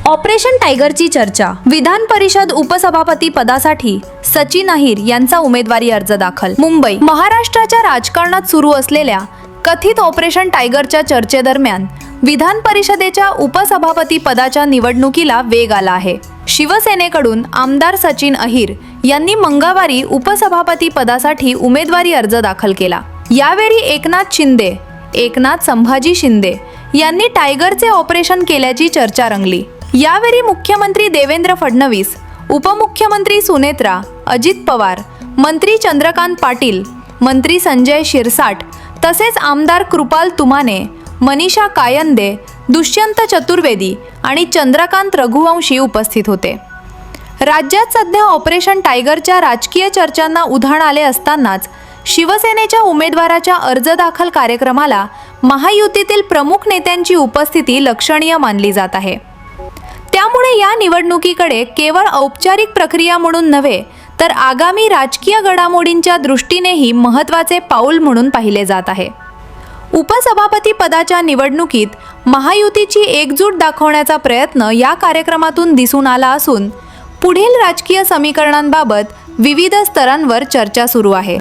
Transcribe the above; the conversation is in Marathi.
ऑपरेशन टायगरची चर्चा। विधान परिषद उपसभापती पदासाठी सचिन अहिर यांचा उमेदवारी अर्ज दाखल। मुंबई। महाराष्ट्राच्या राजकारणात सुरू असलेल्या कथित ऑपरेशन टायगरच्या चर्चेदरम्यान विधान परिषदेच्या उपसभापती पदाच्या निवडणुकीला वेग आला आहे। शिवसेनेकडून आमदार सचिन अहिर यांनी मंगळवारी उपसभापती पदासाठी उमेदवारी अर्ज दाखल केला। यावेळी एकनाथ संभाजी शिंदे यांनी टायगरचे ऑपरेशन केल्याची चर्चा रंगली। यावेळी मुख्यमंत्री देवेंद्र फडणवीस, उपमुख्यमंत्री सुनेत्रा, अजित पवार, मंत्री चंद्रकांत पाटील, मंत्री संजय शिरसाट तसेच आमदार कृपाल तुमाने, मनीषा कायंदे, दुष्यंत चतुर्वेदी आणि चंद्रकांत रघुवंशी उपस्थित होते। राज्यात सध्या ऑपरेशन टायगरच्या राजकीय चर्चांना उधाण आले असतानाच शिवसेनेच्या उमेदवाराच्या अर्ज दाखल कार्यक्रमाला महायुतीतील प्रमुख नेत्यांची उपस्थिती लक्षणीय मानली जात आहे। त्यामुळे या निवडणुकीकडे केवळ औपचारिक प्रक्रिया म्हणून नव्हे तर आगामी राजकीय घडामोडींच्या दृष्टीनेही महत्त्वाचे पाऊल म्हणून पाहिले जात आहे। उपसभापती पदाच्या निवडणुकीत महायुतीची एकजूट दाखवण्याचा प्रयत्न या कार्यक्रमातून दिसून आला असून पुढील राजकीय समीकरणांबाबत विविध स्तरांवर चर्चा सुरू आहे।